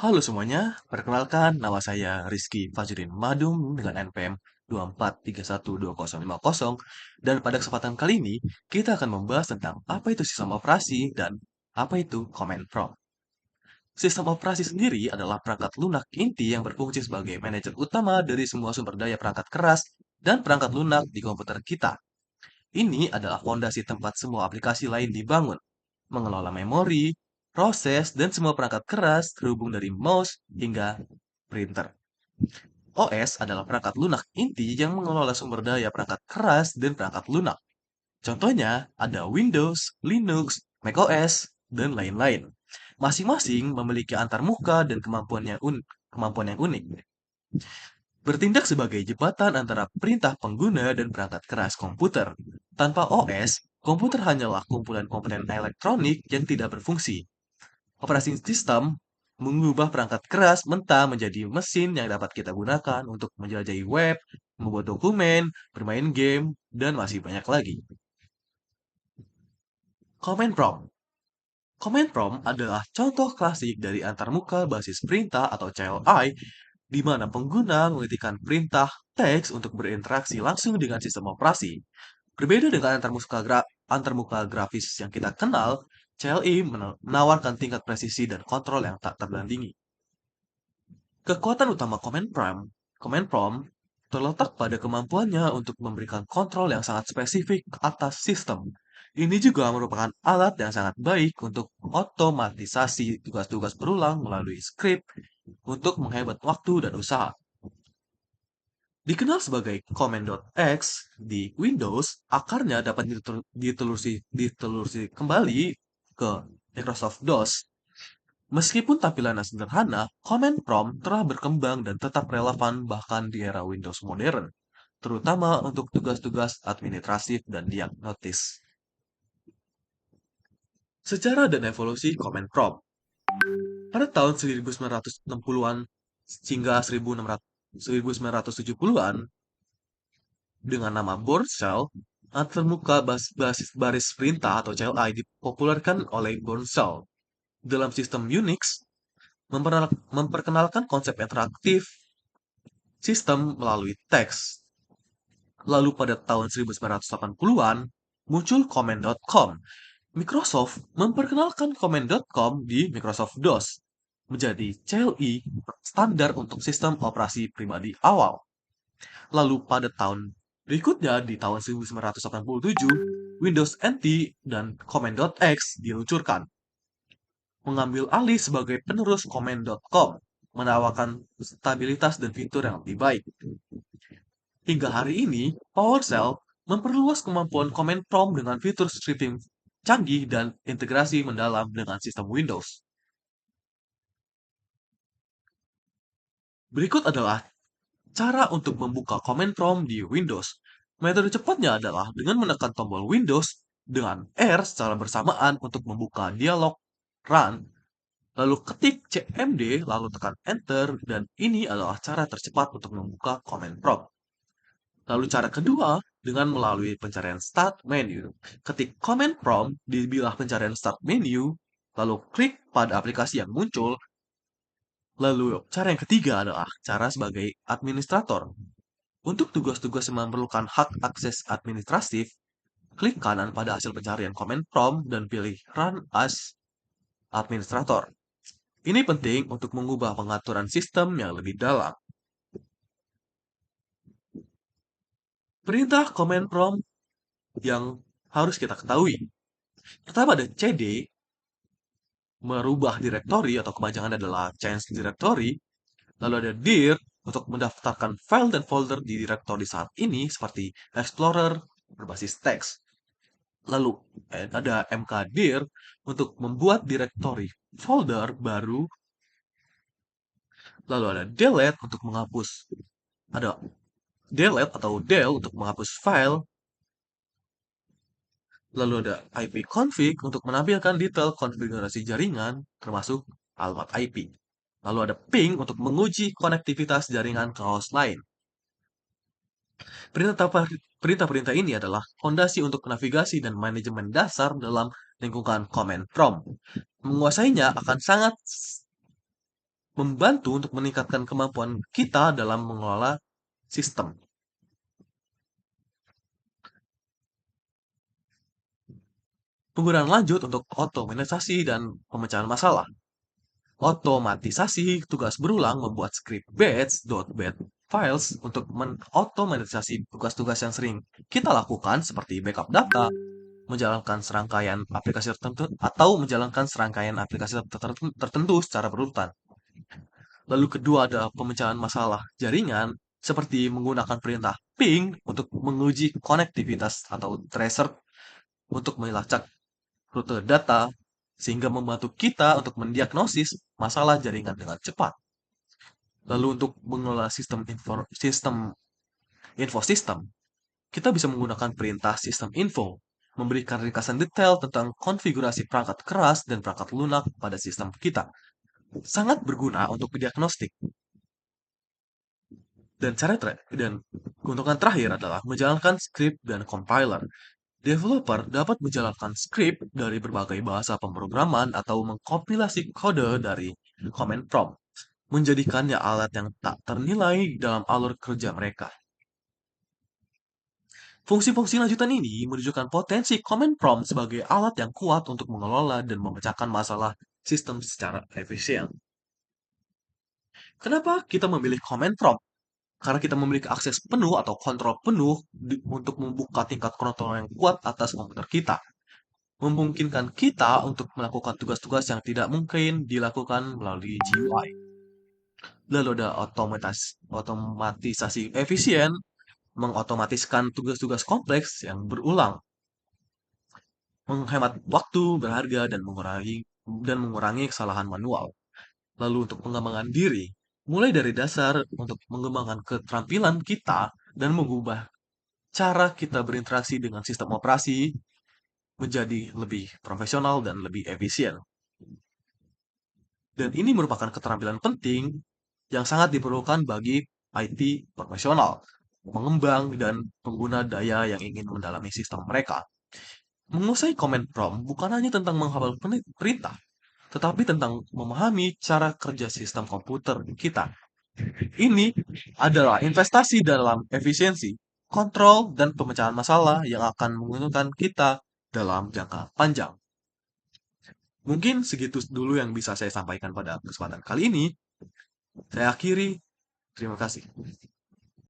Halo semuanya, perkenalkan nama saya Rizky Fajrin Madum dengan NPM 2431250 dan pada kesempatan kali ini kita akan membahas tentang apa itu sistem operasi dan apa itu command prompt. Sistem operasi sendiri adalah perangkat lunak inti yang berfungsi sebagai manajer utama dari semua sumber daya perangkat keras dan perangkat lunak di komputer kita. Ini adalah fondasi tempat semua aplikasi lain dibangun, mengelola memori, proses, dan semua perangkat keras terhubung dari mouse hingga printer. OS adalah perangkat lunak inti yang mengelola sumber daya perangkat keras dan perangkat lunak. Contohnya ada Windows, Linux, macOS, dan lain-lain. Masing-masing memiliki antarmuka dan kemampuan yang unik. Bertindak sebagai jembatan antara perintah pengguna dan perangkat keras komputer. Tanpa OS, komputer hanyalah kumpulan komponen elektronik yang tidak berfungsi. Operasi sistem mengubah perangkat keras mentah menjadi mesin yang dapat kita gunakan untuk menjelajahi web, membuat dokumen, bermain game, dan masih banyak lagi. Command prompt. Command prompt adalah contoh klasik dari antarmuka basis perintah atau CLI di mana pengguna mengetikkan perintah teks untuk berinteraksi langsung dengan sistem operasi. Berbeda dengan antarmuka grafis yang kita kenal, CLI menawarkan tingkat presisi dan kontrol yang tak tertandingi. Kekuatan utama Command Prompt terletak pada kemampuannya untuk memberikan kontrol yang sangat spesifik atas sistem. Ini juga merupakan alat yang sangat baik untuk otomatisasi tugas-tugas berulang melalui script untuk menghemat waktu dan usaha. Dikenal sebagai Command.x di Windows, akarnya dapat ditelusuri kembali ke Microsoft DOS. Meskipun tampilannya sederhana, Command Prompt telah berkembang dan tetap relevan bahkan di era Windows modern, terutama untuk tugas-tugas administratif dan diagnosis. Sejarah dan evolusi Command Prompt. Pada tahun 1960-an hingga 1970-an, dengan nama Bourne Shell, antarmuka basis baris perintah atau CLI dipopulerkan oleh Bourne Shell. Dalam sistem Unix, memperkenalkan konsep interaktif sistem melalui teks. Lalu pada tahun 1980-an, muncul Command.com. Microsoft memperkenalkan Command.com di Microsoft DOS, menjadi CLI standar untuk sistem operasi pribadi awal. Lalu pada tahun berikutnya, di tahun 1987, Windows NT dan Command.x diluncurkan, mengambil alih sebagai penerus Command.com, menawarkan stabilitas dan fitur yang lebih baik. Hingga hari ini, PowerShell memperluas kemampuan Command Prompt dengan fitur scripting canggih dan integrasi mendalam dengan sistem Windows. Berikut adalah cara untuk membuka Command Prompt di Windows. Metode cepatnya adalah dengan menekan tombol Windows dengan R secara bersamaan untuk membuka dialog Run, lalu ketik CMD, lalu tekan Enter, dan ini adalah cara tercepat untuk membuka Command Prompt. Lalu cara kedua, dengan melalui pencarian Start Menu. Ketik Command Prompt di bilah pencarian Start Menu, lalu klik pada aplikasi yang muncul. Lalu cara yang ketiga adalah cara sebagai administrator. Untuk tugas-tugas yang memerlukan hak akses administratif, klik kanan pada hasil pencarian Command Prompt dan pilih Run as Administrator. Ini penting untuk mengubah pengaturan sistem yang lebih dalam. Perintah Command Prompt yang harus kita ketahui. Pertama ada CD, merubah direktori atau kepanjangan adalah change directory. Lalu ada dir untuk mendaftarkan file dan folder di direktori saat ini seperti Explorer berbasis teks. Lalu ada mkdir untuk membuat direktori folder baru. Lalu ada delete untuk menghapus. Ada delete atau del untuk menghapus file. Lalu ada ipconfig untuk menampilkan detail konfigurasi jaringan, termasuk alamat IP. Lalu ada ping untuk menguji konektivitas jaringan ke host lain. Perintah-perintah ini adalah fondasi untuk navigasi dan manajemen dasar dalam lingkungan command prompt. Menguasainya akan sangat membantu untuk meningkatkan kemampuan kita dalam mengelola sistem. Penggunaan lanjut untuk otomatisasi dan pemecahan masalah. Otomatisasi tugas berulang membuat script batch.bat files untuk menotomatisasi tugas-tugas yang sering kita lakukan seperti backup data, menjalankan serangkaian aplikasi tertentu atau menjalankan serangkaian aplikasi tertentu secara berurutan. Lalu kedua ada pemecahan masalah jaringan seperti menggunakan perintah ping untuk menguji konektivitas atau tracer untuk melacak rute data sehingga membantu kita untuk mendiagnosis masalah jaringan dengan cepat. Lalu untuk mengelola info sistem, kita bisa menggunakan perintah sistem info, memberikan ringkasan detail tentang konfigurasi perangkat keras dan perangkat lunak pada sistem kita. Sangat berguna untuk diagnostik. Dan keuntungan terakhir adalah menjalankan script dan compiler. Developer dapat menjalankan script dari berbagai bahasa pemrograman atau mengkompilasi kode dari command prompt, menjadikannya alat yang tak ternilai dalam alur kerja mereka. Fungsi-fungsi lanjutan ini menunjukkan potensi command prompt sebagai alat yang kuat untuk mengelola dan memecahkan masalah sistem secara efisien. Kenapa kita memilih command prompt? Karena kita memiliki akses penuh atau kontrol penuh untuk membuka tingkat kontrol yang kuat atas komputer kita. Memungkinkan kita untuk melakukan tugas-tugas yang tidak mungkin dilakukan melalui GUI. Lalu ada otomatisasi efisien, mengotomatiskan tugas-tugas kompleks yang berulang, menghemat waktu berharga dan mengurangi kesalahan manual. Lalu untuk pengembangan diri, mulai dari dasar untuk mengembangkan keterampilan kita dan mengubah cara kita berinteraksi dengan sistem operasi menjadi lebih profesional dan lebih efisien. Dan ini merupakan keterampilan penting yang sangat diperlukan bagi IT profesional, pengembang, dan pengguna daya yang ingin mendalami sistem mereka. Menguasai command prompt bukan hanya tentang menghafal perintah, tetapi tentang memahami cara kerja sistem komputer kita. Ini adalah investasi dalam efisiensi, kontrol, dan pemecahan masalah yang akan menguntungkan kita dalam jangka panjang. Mungkin segitu dulu yang bisa saya sampaikan pada kesempatan kali ini. Saya akhiri. Terima kasih.